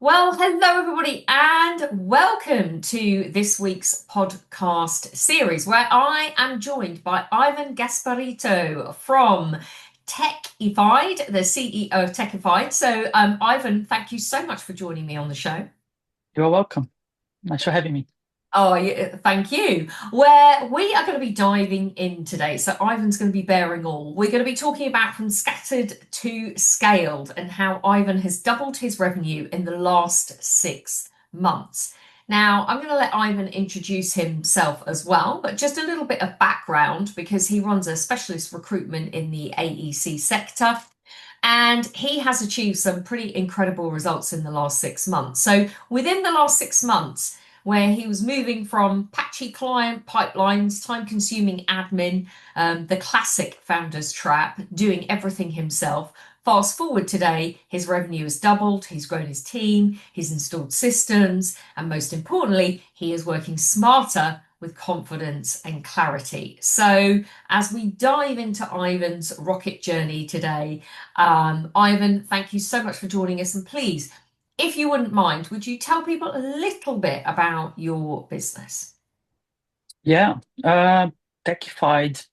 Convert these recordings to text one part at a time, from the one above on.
Well, hello everybody, and welcome to this week's podcast series where I am joined by Ivan Gasparetto from Techified, the CEO of Techified. Ivan, thank you so much for joining me on the show. You're welcome. Nice for having me. Oh, yeah, thank you. Where we are going to be diving in today. So, Ivan's going to be bearing all. We're going to be talking about from scattered to scaled and how Ivan has doubled his revenue in the last 6 months. Now, I'm going to let Ivan introduce himself as well, but just a little bit of background because he runs a specialist recruitment in the AEC sector. And he has achieved some pretty incredible results in the last 6 months. So, within the last 6 months, where he was moving from patchy client pipelines, time consuming admin, the classic founder's trap, doing everything himself. Fast forward today, his revenue has doubled, he's grown his team, he's installed systems, and most importantly, he is working smarter with confidence and clarity. So, as we dive into Ivan's rocket journey today, Ivan, thank you so much for joining us. And please, if you wouldn't mind, would you tell people a little bit about your business? Yeah, uh, Techified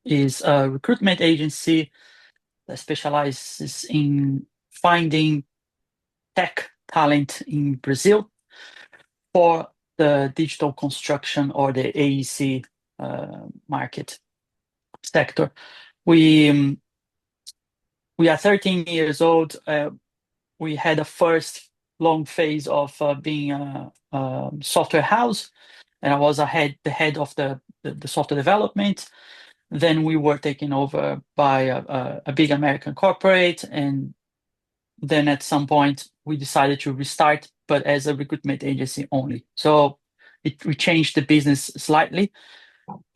is a recruitment agency that specializes in finding tech talent in Brazil for the digital construction or the AEC market sector. We we are 13 years old. We had a first long phase of being a software house, and I was the head of the software development. Then we were taken over by a big American corporate, and then at some point we decided to restart, but as a recruitment agency only. So we changed the business slightly,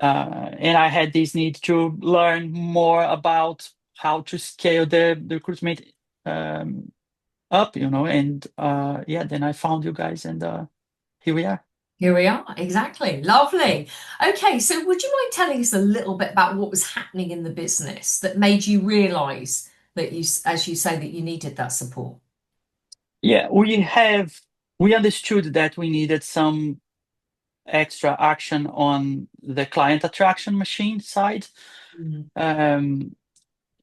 and I had this need to learn more about how to scale the recruitment um, up, and yeah, then I found you guys, and here we are. Here we are, exactly. Lovely. Okay, so would you mind telling us a little bit about what was happening in the business that made you realize that you, as you say, that you needed that support? Yeah, we understood that we needed some extra action on the client attraction machine side. Mm. Um,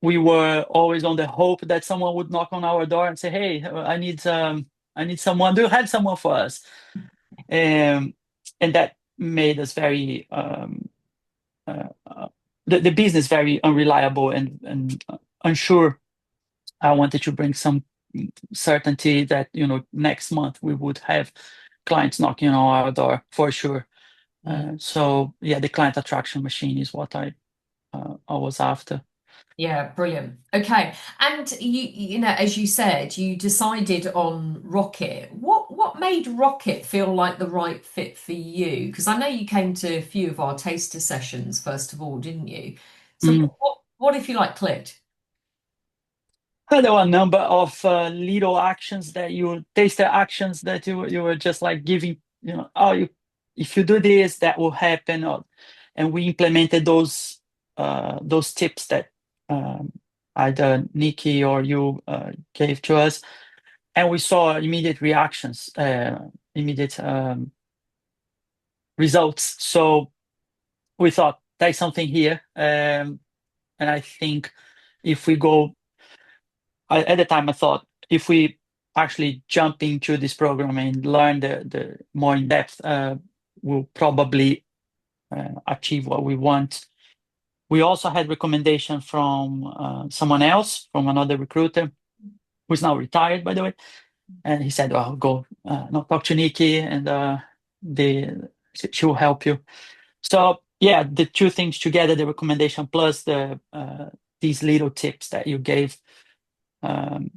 we were always on the hope that someone would knock on our door and say, "Hey, I need someone. Do you have someone for us?" Um, and that made us very the business very unreliable and unsure. I wanted to bring some certainty that next month we would have clients knocking on our door for sure. Mm. So yeah, the client attraction machine is what I was after. Yeah, brilliant. Okay. And as you said, you decided on Rocket. What made Rocket feel like the right fit for you? Because I know you came to a few of our taster sessions first of all, didn't you? So Mm. what if you like clicked? There were a number of little actions that taster actions that you were just like giving, oh, if you do this, that will happen. And we implemented those tips that um, either Nikki or you gave to us, and we saw immediate reactions, immediate results. So we thought there's something here, and I think if we go, at the time I thought if we actually jump into this program and learn the more in depth, we'll probably achieve what we want. We also had recommendation from someone else, from another recruiter who's now retired, by the way. And he said, "Oh, go not talk to Nikki, and she will help you." So yeah, the two things together, the recommendation plus these little tips that you gave, um,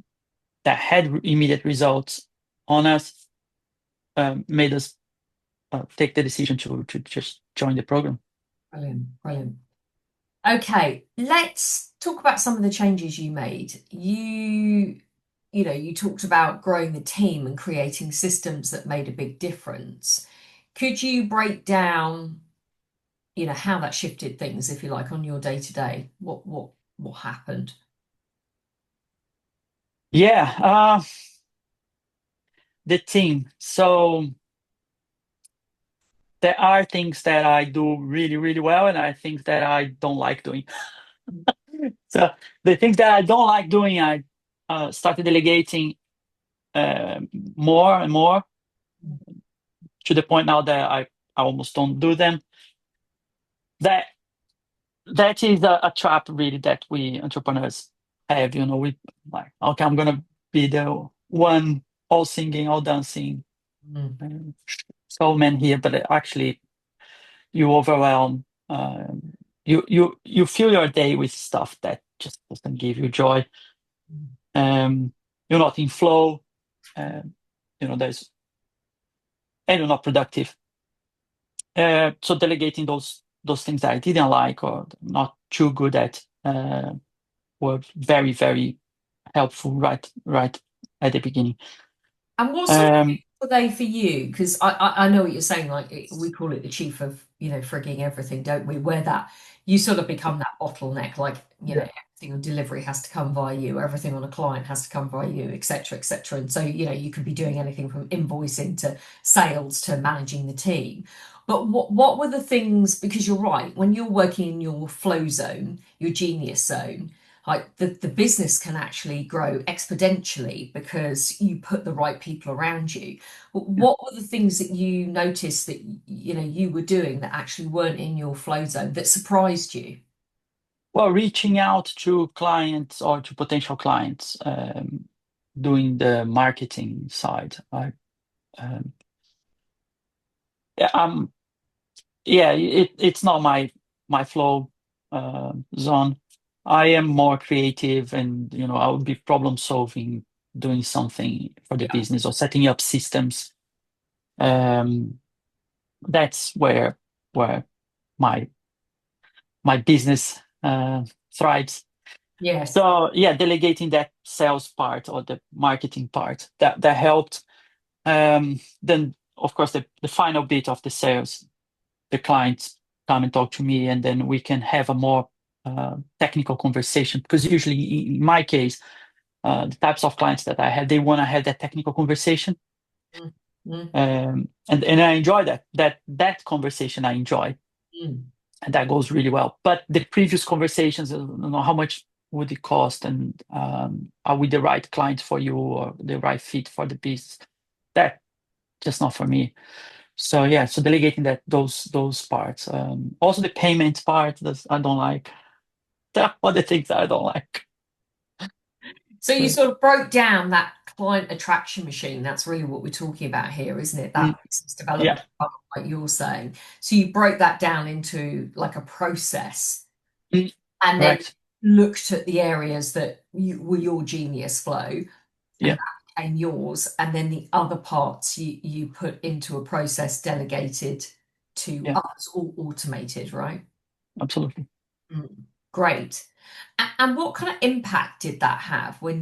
that had immediate results on us, made us take the decision to just join the program. Brilliant, brilliant. Okay, let's talk about some of the changes you made. You talked about growing the team and creating systems that made a big difference. Could you break down, how that shifted things, if you like, on your day to day? What happened? Yeah, the team. So there are things that I do really, really well, and I think that I don't like doing. So the things that I don't like doing, I started delegating more and more to the point now that I almost don't do them. That that is a trap really that we entrepreneurs have. We like, okay, I'm gonna be the one all singing, all dancing, Mm. so man here, but actually you overwhelm. You fill your day with stuff that just doesn't give you joy. Um, you're not in flow. Um, there's and you're not productive. So delegating those things that I didn't like or not too good at were very, very helpful right at the beginning. And what sort of Um, were they for you? Because I know what you're saying. Like we call it the chief of frigging everything, don't we? Where that you sort of become that bottleneck. Like yeah. everything on delivery has to come via you. Everything on a client has to come via you, etc., etc. And so you could be doing anything from invoicing to sales to managing the team. But what were the things? Because you're right. When you're working in your flow zone, your genius zone, like the business can actually grow exponentially because you put the right people around you. But what were the things that you noticed that you were doing that actually weren't in your flow zone that surprised you? Well, reaching out to clients or to potential clients, doing the marketing side. Um, yeah, it's not my flow zone. I am more creative, and I would be problem solving, doing something for the Yeah. business or setting up systems. Um, that's where my my business thrives. Yes. So yeah, delegating that sales part or the marketing part that helped. Then of course the final bit of the sales, the clients come and talk to me, and then we can have a more technical conversation. Because usually, in my case, the types of clients that I have, they want to have that technical conversation, Mm, mm, and I enjoy that conversation. I enjoy, mm. and that goes really well. But the previous conversations, how much would it cost, and are we the right client for you or the right fit for the business? That just not for me. So yeah, so delegating those parts. Also the payment part that I don't like. There are other things that I don't like. So you So, sort of broke down that client attraction machine. That's really what we're talking about here, isn't it? mm, That business development, yeah, funnel, like you're saying. So you broke that down into like a process mm, and then correct. looked at the areas that were your genius flow and Yeah, that became yours. And then the other parts you put into a process delegated to yeah, others, all automated, right? absolutely. Mm, great. And what kind of impact did that have when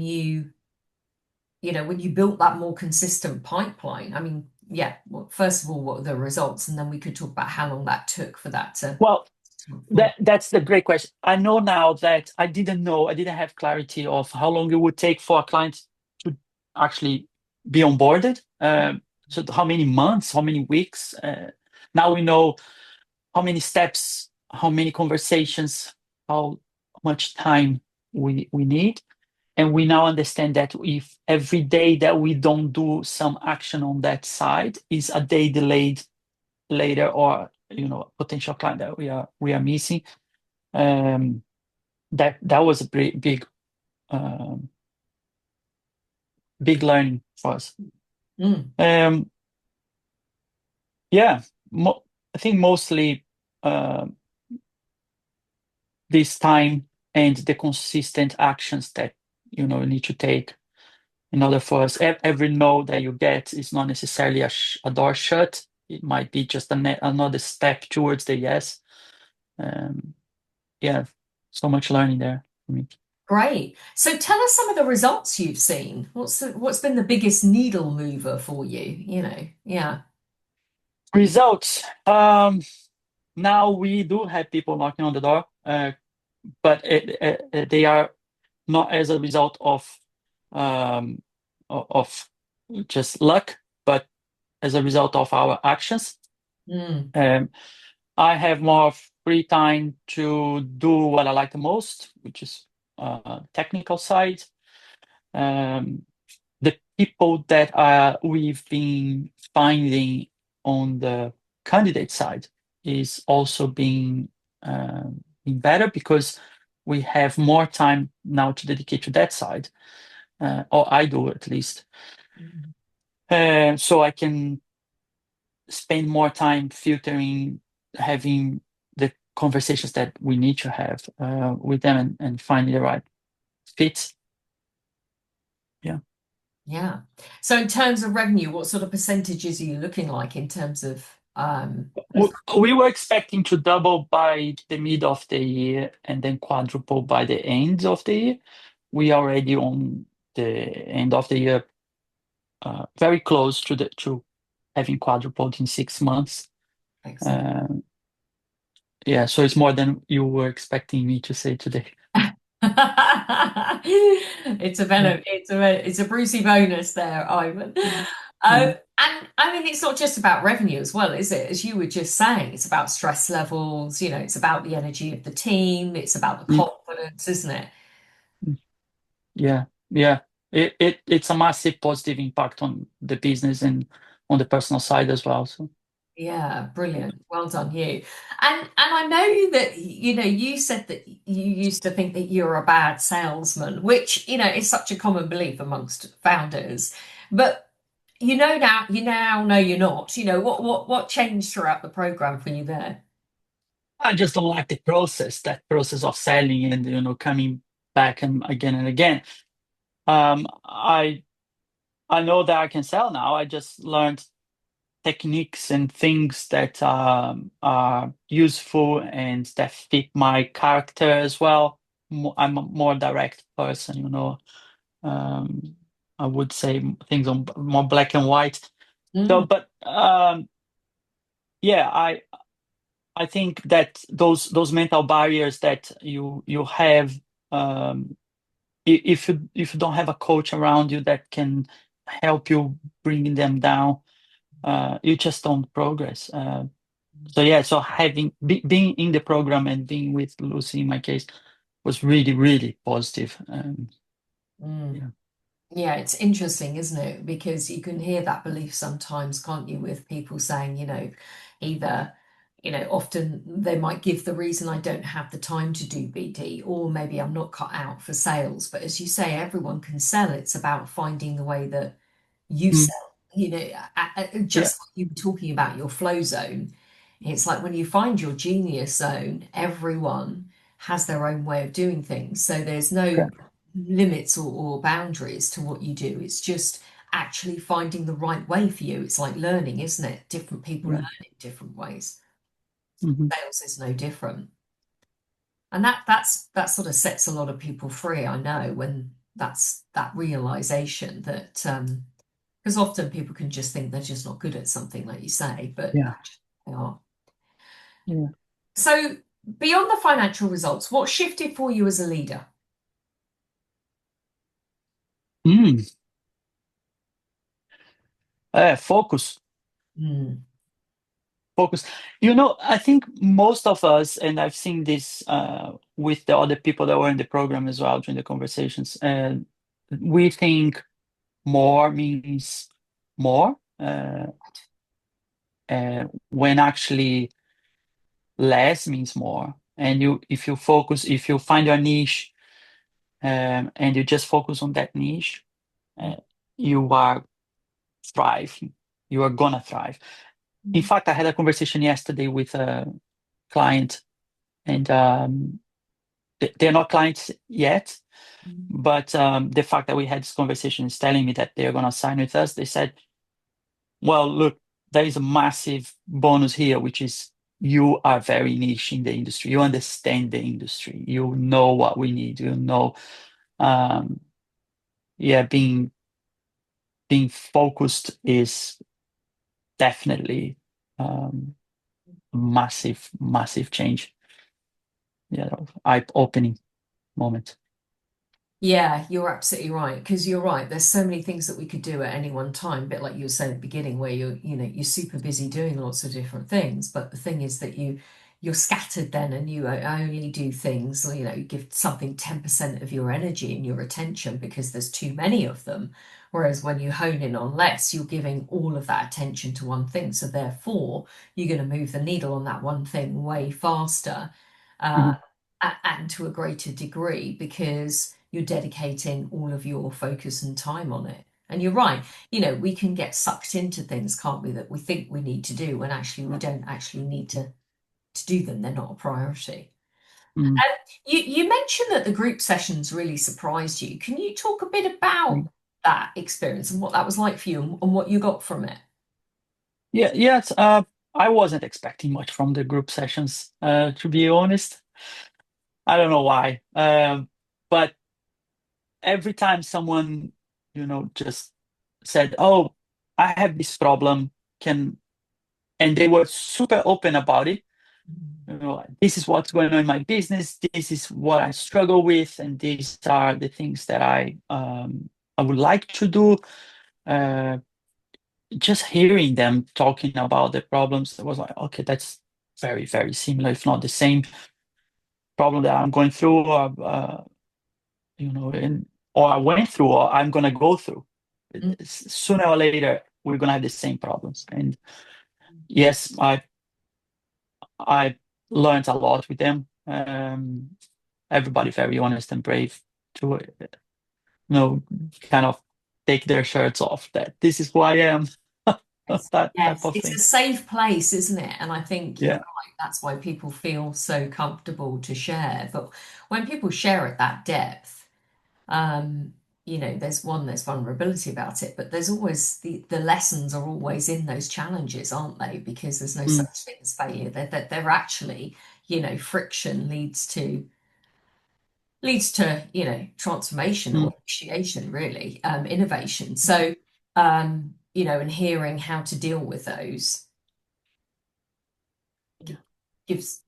when you built that more consistent pipeline? I mean, yeah, well, first of all, what were the results? And then we could talk about how long that took for that Well, to unfold. that's the great question. I know now that I didn't have clarity of how long it would take for a client to actually be onboarded. So how many months, how many weeks? Now we know how many steps, how many conversations, how much time we need. And we now understand that if every day that we don't do some action on that side is a day delayed later, or potential client that we are missing. Um, that was a um, big learning for us. Mm, Um, yeah, I think mostly uh, this time and the consistent actions that you need to take in order for us. Every no that you get is not necessarily a door shut. It might be just another step towards the yes. Um, yeah, so much learning there for me. great. So tell us some of the results you've seen. What's been the biggest needle mover for you? Yeah. Results. Now we do have people knocking on the door, but they are not as a result of um, of just luck, but as a result of our actions. Mm. Um, I have more free time to do what I like the most, which is technical side. Um, the people that we've been finding on the candidate side is also being better because we have more time now to dedicate to that side, or I do at least. Mm. So I can spend more time filtering, having the conversations that we need to have with them and finding the right fit. Yeah. Yeah. So in terms of revenue, what sort of percentages are you looking like in terms of We we were expecting to double by the mid of the year and then quadruple by the end of the year. We are already on the end of the year, very close to having quadrupled in 6 months. excellent. Uh, yeah, so it's more than you were expecting me to say today. Yeah. It's a Brucey bonus there, Ivan. Yeah. And I mean, it's not just about revenue as well, is it? As you were just saying, it's about stress levels, it's about the energy of the team, it's about the Mm, confidence, isn't it? mm. Yeah, yeah. It's a massive positive impact on the business and on the personal side as well. So Yeah, brilliant. Well done, you. And I know that you said that you used to think that you're a bad salesman, which is such a common belief amongst founders. But you now know you're not. What changed throughout the program for you there? I just don't like the process, that process of selling and coming back and again. I know that I can sell now. I just learned techniques and things that are useful and that fit my character as well. I'm a more direct person. Um, I would say things on more black and white. So, Mm, but yeah, I think that those mental barriers that you have, um, if you don't have a coach around you that can help you bringing them down, you just don't progress. So yeah, so being in the program and being with Lucy in my case was really, really positive. mm. Yeah. Yeah, it's interesting, isn't it? Because you can hear that belief sometimes, can't you, with people saying, either, often they might give the reason I don't have the time to do BD, or maybe I'm not cut out for sales. But as you say, everyone can sell. It's about finding the way that you Mm, sell. yeah, Just like you were talking about your flow zone. It's like when you find your genius zone, everyone has their own way of doing things. So there's no correct. limits or boundaries to what you do. It's just actually finding the right way for you. It's like learning, isn't it? Different people learn Yeah. in different ways. Hmm. Sales is no different. And that sort of sets a lot of people free, I know, when that's that realization that because often people can just think they're just not good at something, like you say, but Yeah. actually they are. Yeah. So beyond the financial results, what shifted for you as a leader? Mm, focus. Mm, Focus. I think most of us, and I've seen this with the other people that were in the program as well during the conversations, we think more means more, when actually less means more. And if you find your niche, and you just focus on that niche, uh, you are thriving. You are gonna thrive. In mm, fact, I had a conversation yesterday with a client, and they're not clients yet, mm, but the fact that we had this conversation is telling me that they're gonna sign with us. They said, "Well, look, there is a massive bonus here, which is you are very niche in the industry. You understand the industry. You know what we need. You know, um, yeah, being focused is definitely massive, massive change. Yeah, eye-opening moment." Yeah, you're absolutely right. Because you're right. There's so many things that we could do at any one time. A bit like you were saying at the beginning, where you're super busy doing lots of different things. But the thing is that you're scattered then, and you only do things. You give something 10% of your energy and your attention because there's too many of them. Whereas when you hone in on less, you're giving all of that attention to one thing. So therefore, you're going to move the needle on that one thing way faster. Uh, Mhm. and to a greater degree because you're dedicating all of your focus and time on it. And you're right, we can get sucked into things, can't we, that we think we need to do when actually we don't actually need to do them. They're not a priority. Mm, You mentioned that the group sessions really surprised you. Can you talk a bit mm. about that experience and what that was like for you and what you got from it? Yeah, yeah. I wasn't expecting much from the group sessions, to be honest. I don't know why. But every time someone, just said, "Oh, I have this problem," can and they were super open about it. This is what's going on in my business. This is what I struggle with, and these are the things that I would like to do. Uh, just hearing them talking about the problems, it was like, okay, that's very, very similar, if not the same problem that I'm going through, and or I went through, or I'm gonna go through. Mm. Sooner or later, we're gonna have the same problems. And yes, I learned a lot with them. Everybody very honest and brave to, kind of take their shirts off. That this is who I am. Yes, That type yes, of it's a thing. safe place, isn't it? And I think you're Yeah. right. That's why people feel so comfortable to share. But when people share at that depth, um, there's vulnerability about it, but there's always the lessons are always in those challenges, aren't they? Because there's no Mm, such thing as failure. They're actually, friction leads to transformation mm, or initiation, really, innovation. So, and hearing how to deal with those yeah,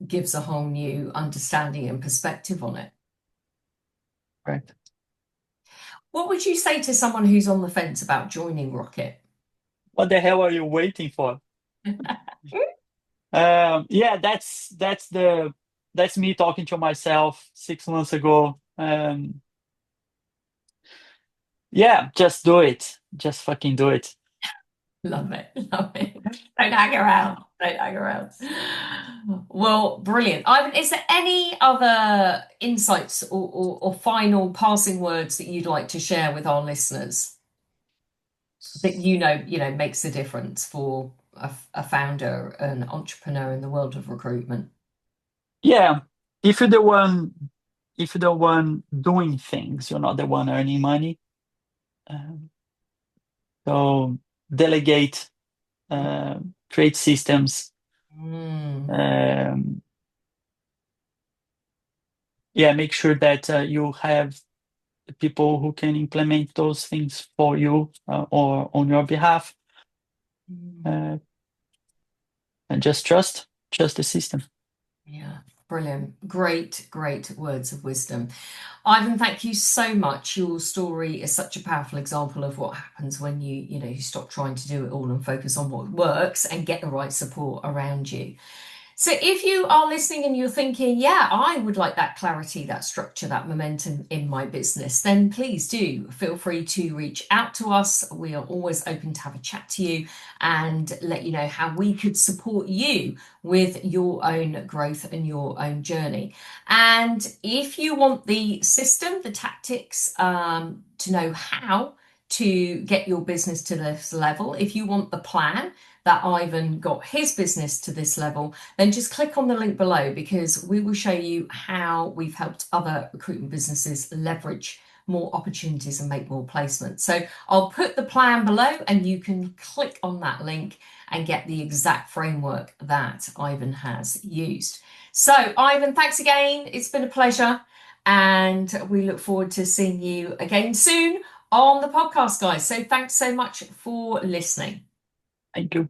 gives a whole new understanding and perspective on it. right. What would you say to someone who's on the fence about joining Rocket? What the hell are you waiting for? Yeah, that's me talking to myself 6 months ago. Yeah, just do it. Just fucking do it. Love it, love it. Don't hang around. Don't hang around. Well, brilliant. Ivan, is there any other insights or final passing words that you'd like to share with our listeners that makes a difference for a founder, an entrepreneur in the world of recruitment? Yeah, if you're the one, if you're the one doing things, you're not the one earning money. Um, so delegate, create systems. Mm, Um, yeah, make sure that you have people who can implement those things for you, or on your behalf, mm. uh, and just trust the system. Yeah, brilliant. Great, great words of wisdom. Ivan, thank you so much. Your story is such a powerful example of what happens when you stop trying to do it all and focus on what works and get the right support around you. So if you are listening and you're thinking, yeah, I would like that clarity, that structure, that momentum in my business, then please do feel free to reach out to us. We are always open to have a chat to you and let you know how we could support you with your own growth and your own journey. And if you want the system, the tactics, to know how to get your business to this level, if you want the plan that Ivan got his business to this level, then just click on the link below because we will show you how we've helped other recruitment businesses leverage more opportunities and make more placements. So I'll put the plan below and you can click on that link and get the exact framework that Ivan has used. So, Ivan, thanks again. It's been a pleasure. And we look forward to seeing you again soon on the podcast, guys. So, thanks so much for listening. Thank you.